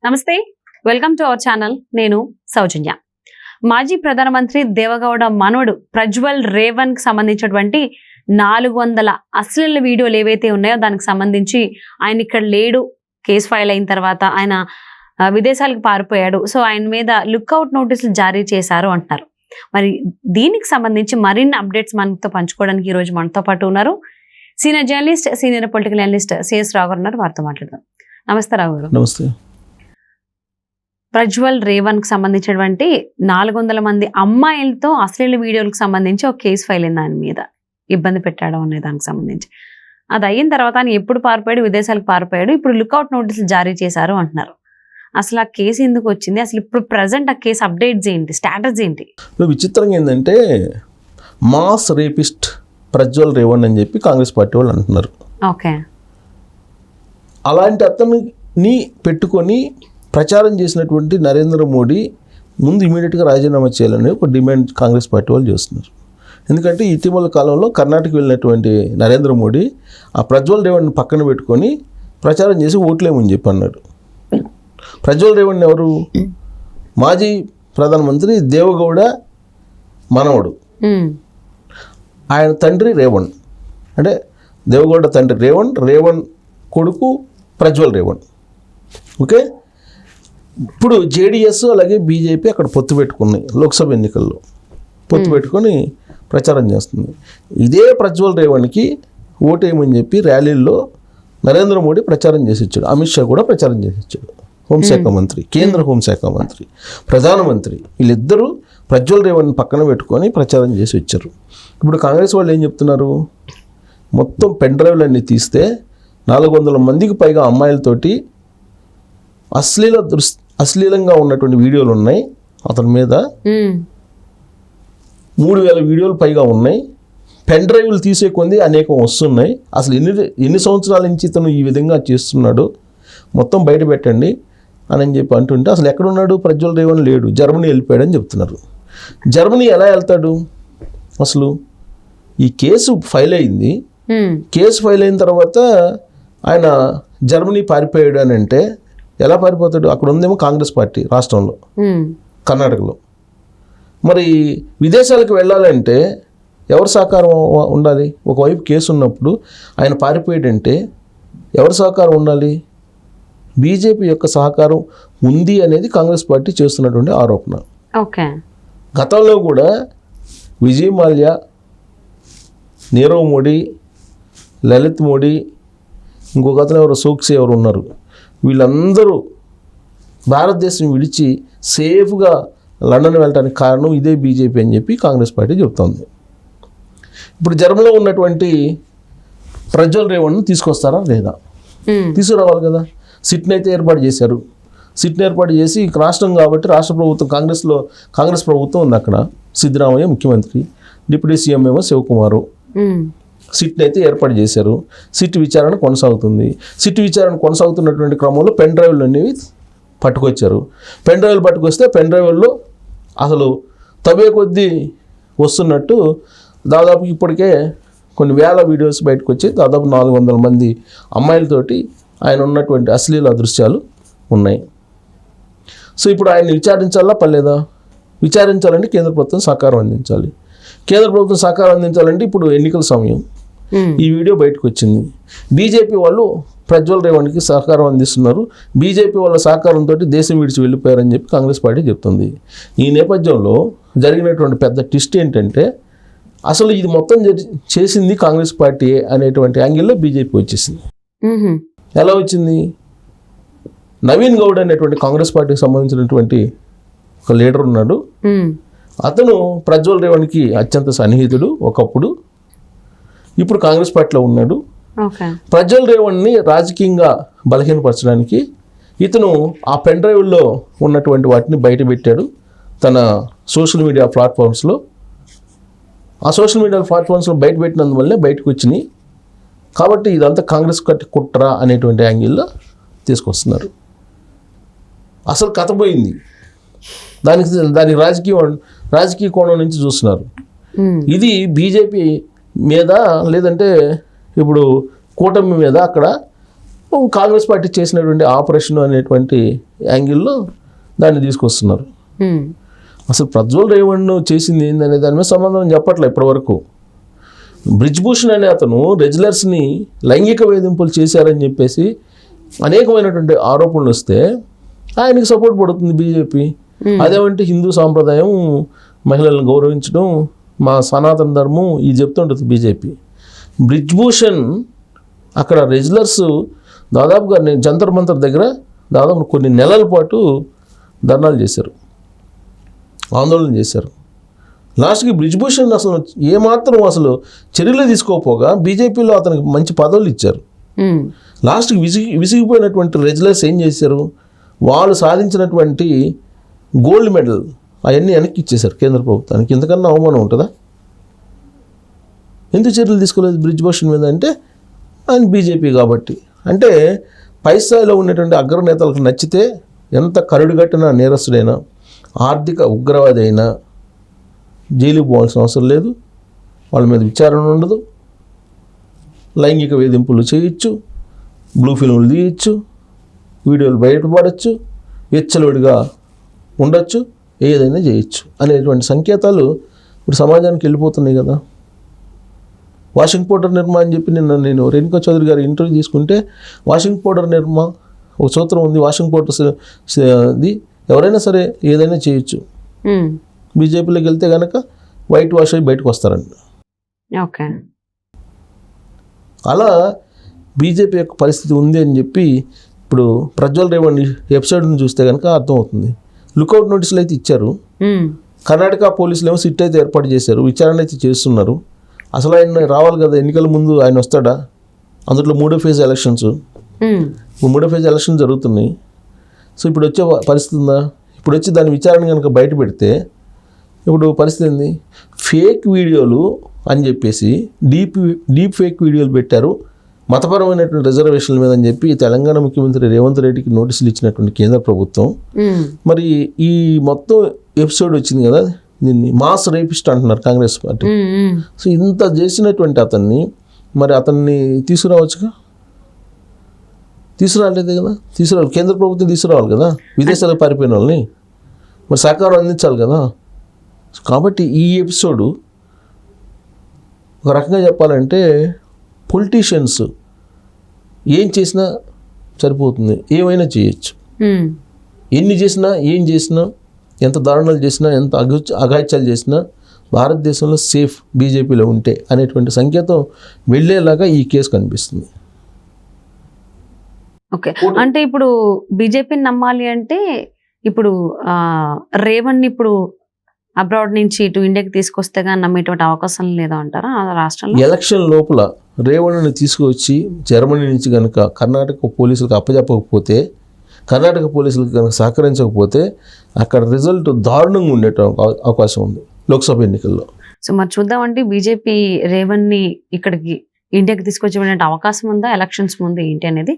నమస్తే, welcome to our channel. నేను సౌజన్య. మాజీ ప్రధానమంత్రి దేవగౌడ మనవడు ప్రజ్వల్ రేవణ్ కి సంబంధించినటువంటి 400 అశ్లీల వీడియోలు ఏవైతే ఉన్నాయో దానికి సంబంధించి ఆయన ఇక్కడ లేడు, కేసు ఫైల్ అయిన తర్వాత ఆయన విదేశాలకు పారిపోయాడు, సో ఆయన మీద లుక్అవుట్ నోటీసులు జారీ చేశారు అంటున్నారు. మరి దీనికి సంబంధించి మరిన్ని అప్డేట్స్ మనతో పంచుకోవడానికి ఈరోజు మనతో పాటు ఉన్నారు senior journalist, senior political analyst C S Rao garu ఉన్నారు. వారితో మాట్లాడదాం. నమస్తే రావు గారు. నమస్తే. ప్రజ్వల్ రేవణ్ కి సంబంధించినటువంటి 400 మంది అమ్మాయిలతో అశ్లీల వీడియోలకు సంబంధించి ఒక కేసు ఫైల్ అయింది, ఆయన మీద ఇబ్బంది పెట్టడం అనే దానికి సంబంధించి. అది అయిన తర్వాత ఆయన ఎప్పుడు పారిపోయాడు, విదేశాలకు పారిపోయాడు, ఇప్పుడు లుక్అవుట్ నోటీసులు జారీ చేశారు అంటున్నారు. అసలు ఆ కేసు ఎందుకు వచ్చింది, అసలు ఇప్పుడు ప్రజెంట్ ఆ కేసు అప్డేట్స్ ఏంటి, స్టాటస్ ఏంటి? విచిత్రంగా ఏంటంటే మాస్ రేపిస్ట్ ప్రజ్వల్ రేవణ్ అని చెప్పి కాంగ్రెస్ పార్టీ వాళ్ళు అంటున్నారు. ఓకే. అలాంటి అతన్ని పెట్టుకొని ప్రచారం చేసినటువంటి నరేంద్ర మోడీ ముందు ఇమీడియట్గా రాజీనామా చేయాలని ఒక డిమాండ్ కాంగ్రెస్ పార్టీ వాళ్ళు చేస్తున్నారు. ఎందుకంటే ఇటీవల కాలంలో కర్ణాటక వెళ్ళినటువంటి నరేంద్ర మోడీ ఆ ప్రజ్వల్ రేవణ్ని పక్కన పెట్టుకొని ప్రచారం చేసి ఓట్లేమని చెప్పి అన్నాడు. ప్రజ్వల్ రేవణ్ ఎవరు? మాజీ ప్రధానమంత్రి దేవగౌడ మనవడు. ఆయన తండ్రి రేవణ్, అంటే దేవగౌడ తండ్రి రేవణ్, రేవణ్ కొడుకు ప్రజ్వల్ రేవణ్. ఓకే. ఇప్పుడు జేడిఎస్ అలాగే బీజేపీ అక్కడ పొత్తు పెట్టుకున్నాయి, లోక్సభ ఎన్నికల్లో పొత్తు పెట్టుకొని ప్రచారం చేస్తుంది. ఇదే ప్రజ్వల్ రేవణ్కి ఓటేయమని చెప్పి ర్యాలీల్లో నరేంద్ర మోడీ ప్రచారం చేసి ఇచ్చాడు, అమిత్ షా కూడా ప్రచారం చేసి ఇచ్చాడు. హోంశాఖ మంత్రి, కేంద్ర హోంశాఖ మంత్రి, ప్రధానమంత్రి వీళ్ళిద్దరూ ప్రజ్వల్ రేవణ్ని పక్కన పెట్టుకొని ప్రచారం చేసి వచ్చారు. ఇప్పుడు కాంగ్రెస్ వాళ్ళు ఏం చెప్తున్నారు, మొత్తం పెన్ డ్రైవ్లన్నీ తీస్తే 400 మందికి పైగా అమ్మాయిలతోటి అశ్లీలంగా ఉన్నటువంటి వీడియోలు ఉన్నాయి. అతని మీద 3000 వీడియోలు పైగా ఉన్నాయి. పెన్ డ్రైవ్లు తీసే కొంది అనేకం వస్తున్నాయి. అసలు ఎన్ని సంవత్సరాల నుంచి ఇతను ఈ విధంగా చేస్తున్నాడు, మొత్తం బయట పెట్టండి అని చెప్పి అంటుంటే అసలు ఎక్కడున్నాడు ప్రజ్వల్ రేవణ్? లేడు, జర్మనీ వెళ్ళిపోయాడని చెప్తున్నారు. జర్మనీ ఎలా వెళ్తాడు? అసలు ఈ కేసు ఫైల్ అయింది, కేసు ఫైల్ అయిన తర్వాత ఆయన జర్మనీ పారిపోయాడు అని అంటే ఎలా పారిపోతాడు? అక్కడ ఉందేమో కాంగ్రెస్ పార్టీ రాష్ట్రంలో, కర్ణాటకలో. మరి విదేశాలకు వెళ్ళాలంటే ఎవరి సహకారం ఉండాలి? ఒకవైపు కేసు ఉన్నప్పుడు ఆయన పారిపోయాడంటే ఎవరి సహకారం ఉండాలి? బీజేపీ యొక్క సహకారం ఉంది అనేది కాంగ్రెస్ పార్టీ చేస్తున్నటువంటి ఆరోపణ. ఓకే. గతంలో కూడా విజయ్ మాల్యా, నీరవ్ మోడీ, లలిత్ మోడీ, ఇంకొక అతను ఎవరు సోక్సీ ఎవరు ఉన్నారు, వీళ్ళందరూ భారతదేశం విడిచి సేఫ్గా లండన్ వెళ్ళడానికి కారణం ఇదే బీజేపీ అని చెప్పి కాంగ్రెస్ పార్టీ చెప్తోంది. ఇప్పుడు జర్మనీలో ఉన్నటువంటి ప్రజ్వల్ రేవణ్ని తీసుకొస్తారా లేదా? తీసుకురావాలి కదా. సిట్ని అయితే ఏర్పాటు చేశారు. సిట్ని ఏర్పాటు చేసి రాష్ట్రం కాబట్టి రాష్ట్ర ప్రభుత్వం, కాంగ్రెస్ ప్రభుత్వం ఉంది అక్కడ. సిద్ధరామయ్య ముఖ్యమంత్రి, డిప్యూటీ సీఎం ఏమో శివకుమారు. సిట్ని అయితే ఏర్పాటు చేశారు. సిట్ విచారణ కొనసాగుతుంది. సిట్ విచారణ కొనసాగుతున్నటువంటి క్రమంలో పెన్ డ్రైవ్లు అనేవి పట్టుకొచ్చారు. పెన్ డ్రైవ్లు పట్టుకొస్తే పెన్ డ్రైవ్ల్లో అసలు తవ్వే కొద్దీ వస్తున్నట్టు దాదాపు ఇప్పటికే కొన్ని వేల వీడియోస్ బయటకు వచ్చి దాదాపు 400 మంది అమ్మాయిలతోటి ఆయన ఉన్నటువంటి అశ్లీల దృశ్యాలు ఉన్నాయి. సో ఇప్పుడు ఆయన విచారించాలా పర్లేదా? విచారించాలంటే కేంద్ర ప్రభుత్వం సహకారం అందించాలి. కేంద్ర ప్రభుత్వం సహకారం అందించాలంటే ఇప్పుడు ఎన్నికల సమయం, ఈ వీడియో బయటకు వచ్చింది. బీజేపీ వాళ్ళు ప్రజ్వల్ రేవణ్కి సహకారం అందిస్తున్నారు. బీజేపీ వాళ్ళ సహకారంతో దేశం విడిచి వెళ్ళిపోయారని చెప్పి కాంగ్రెస్ పార్టీ చెప్తుంది. ఈ నేపథ్యంలో జరిగినటువంటి పెద్ద ట్విస్ట్ ఏంటంటే అసలు ఇది మొత్తం చేసింది కాంగ్రెస్ పార్టీ అనేటువంటి యాంగిల్లో బీజేపీ వచ్చేసింది. ఎలా వచ్చింది? నవీన్ గౌడ్ అనేటువంటి కాంగ్రెస్ పార్టీకి సంబంధించినటువంటి ఒక లీడర్ ఉన్నాడు. అతను ప్రజ్వల్ రేవణ్కి అత్యంత సన్నిహితుడు ఒకప్పుడు, ఇప్పుడు కాంగ్రెస్ పార్టీలో ఉన్నాడు. ప్రజ్వల్ రేవణ్ని రాజకీయంగా బలహీనపరచడానికి ఇతను ఆ పెన్ డ్రైవ్లో ఉన్నటువంటి వాటిని బయట పెట్టాడు తన సోషల్ మీడియా ప్లాట్ఫామ్స్లో. ఆ సోషల్ మీడియా ప్లాట్ఫామ్స్లో బయట పెట్టినందువల్లే బయటకు వచ్చినాయి. కాబట్టి ఇదంతా కాంగ్రెస్ పార్టీ కుట్ర అనేటువంటి యాంగిల్లో తీసుకొస్తున్నారు. అసలు కథ పోయింది. దానికి రాజకీయ కోణం నుంచి చూస్తున్నారు. ఇది బీజేపీ మీద లేదంటే ఇప్పుడు కూటమి మీద అక్కడ కాంగ్రెస్ పార్టీ చేసినటువంటి ఆపరేషన్ అనేటువంటి యాంగిల్లో దాన్ని తీసుకొస్తున్నారు. అసలు ప్రజ్వల్ రేవణ్ చేసింది ఏందనే దాని మీద సమాధానం చెప్పట్లే ఇప్పటివరకు. బ్రిజ్భూషణ్ అనే అతను రెజ్లర్స్ని లైంగిక వేధింపులు చేశారని చెప్పేసి అనేకమైనటువంటి ఆరోపణలు వస్తే ఆయనకి సపోర్ట్ పడుతుంది బీజేపీ. అదేమంటే హిందూ సాంప్రదాయం, మహిళలను గౌరవించడం, మా సనాతన ధర్మం ఇది చెప్తుంటుంది బీజేపీ. బ్రిజ్భూషణ్ అక్కడ రెజ్లర్స్ దాదాపుగా నేను జంతర్ మంతర్ దగ్గర దాదాపు కొన్ని నెలల పాటు ధర్నాలు చేశారు, ఆందోళన చేశారు. లాస్ట్కి బ్రిజ్భూషణ్ అసలు ఏమాత్రం అసలు చర్యలు తీసుకోకపోగా బీజేపీలో అతనికి మంచి పదవులు ఇచ్చారు. లాస్ట్కి విసిగిపోయినటువంటి రెజ్లర్స్ ఏం చేశారు, వాళ్ళు సాధించినటువంటి గోల్డ్ మెడల్ అవన్నీ వెనక్కి ఇచ్చేశారు కేంద్ర ప్రభుత్వానికి. ఇంతకన్నా అవమానం ఉంటుందా? ఎందుకు చర్యలు తీసుకోలేదు బ్రిజ్భూషణ్ మీద అంటే ఆయన బీజేపీ కాబట్టి. అంటే పై స్థాయిలో ఉన్నటువంటి అగ్రనేతలకు నచ్చితే ఎంత కరుడుగట్టిన నేరస్తుడైనా, ఆర్థిక ఉగ్రవాది అయినా జైలుకు పోవాల్సిన అవసరం లేదు, వాళ్ళ మీద విచారణ ఉండదు, లైంగిక వేధింపులు చేయొచ్చు, బ్లూ ఫిల్ములు తీయచ్చు, వీడియోలు బయటపడచ్చు, విచ్చలవిడిగా ఉండొచ్చు, ఏదైనా చేయొచ్చు అనేటువంటి సంకేతాలు ఇప్పుడు సమాజానికి వెళ్ళిపోతున్నాయి కదా. వాషింగ్ పౌడర్ నిర్మా అని చెప్పి నేను రేణుకా చౌదరి గారి ఇంటర్వ్యూ తీసుకుంటే వాషింగ్ పౌడర్ నిర్మా ఒక సూత్రం ఉంది, వాషింగ్ పౌడర్ది ఎవరైనా సరే ఏదైనా చేయొచ్చు. బీజేపీలోకి వెళ్తే కనుక వైట్ వాష్ అయ్యి బయటకు వస్తారండి. ఓకే, అలా బీజేపీ యొక్క పరిస్థితి ఉంది అని చెప్పి ఇప్పుడు ప్రజ్వల్ రేవణ్ ఎపిసోడ్ని చూస్తే కనుక అర్థమవుతుంది. లుకౌట్ నోటీసులు అయితే ఇచ్చారు, కర్ణాటక పోలీసులు ఏమో సిట్ అయితే ఏర్పాటు చేశారు, విచారణ అయితే చేస్తున్నారు. అసలు ఆయన రావాలి కదా, ఎన్నికల ముందు ఆయన వస్తాడా? అందులో మూడో ఫేజ్ ఎలక్షన్స్ జరుగుతున్నాయి. సో ఇప్పుడు వచ్చే పరిస్థితి ఉందా? ఇప్పుడు వచ్చి దాని విచారణ కనుక బయట పెడితే ఇప్పుడు పరిస్థితి ఏంది? ఫేక్ వీడియోలు అని చెప్పేసి డీప్ ఫేక్ వీడియోలు పెట్టారు మతపరమైనటువంటి రిజర్వేషన్ల మీద అని చెప్పి తెలంగాణ ముఖ్యమంత్రి రేవంత్ రెడ్డికి నోటీసులు ఇచ్చినటువంటి కేంద్ర ప్రభుత్వం. మరి ఈ మొత్తం ఎపిసోడ్ వచ్చింది కదా, దీన్ని మాస్ రేపిస్ట్ అంటున్నారు కాంగ్రెస్ పార్టీ. సో ఇంత చేసినటువంటి అతన్ని మరి అతన్ని తీసుకురావచ్చుగా, తీసుకురాలేదు కదా, తీసుకురావాలి కేంద్ర ప్రభుత్వం తీసుకురావాలి కదా, విదేశాలకు పారిపోయిన వాళ్ళని మరి సహకారం అందించాలి కదా. కాబట్టి ఈ ఎపిసోడు ఒక రకంగా చెప్పాలంటే పొలిటీషియన్స్ ఏం చేసినా సరిపోతుంది, ఏమైనా చేయొచ్చు, ఎన్ని చేసినా ఏం చేసినా ఎంత దారుణాలు చేసినా ఎంత అఘాయిత్యాలు చేసినా భారతదేశంలో సేఫ్ బీజేపీలో ఉంటే అనేటువంటి సంకేతం వెళ్ళేలాగా ఈ కేసు కనిపిస్తుంది. ఓకే, అంటే ఇప్పుడు బీజేపీని నమ్మాలి అంటే ఇప్పుడు రేవణ్ ఇప్పుడు అబ్రాడ్ నుంచి ఇటు ఇండియాకి తీసుకొస్తే కానీ నమ్మేటువంటి అవకాశం లేదా అంటారా ఆ రాష్ట్రంలో? ఎలక్షన్ లోపల రేవణ్ని తీసుకువచ్చి జర్మనీ నుంచి కనుక కర్ణాటక పోలీసులకు అప్పచెప్పకపోతే, కర్ణాటక పోలీసులకు కనుక సహకరించకపోతే అక్కడ రిజల్ట్ దారుణంగా ఉండే అవకాశం ఉంది లోక్సభ ఎన్నికల్లో. సో మరి చూద్దామండి, బీజేపీ రేవణ్ని ఇక్కడికి ఇండియాకి తీసుకొచ్చే అవకాశం ఉందా ఎలక్షన్స్ ముందు ఏంటి అనేది.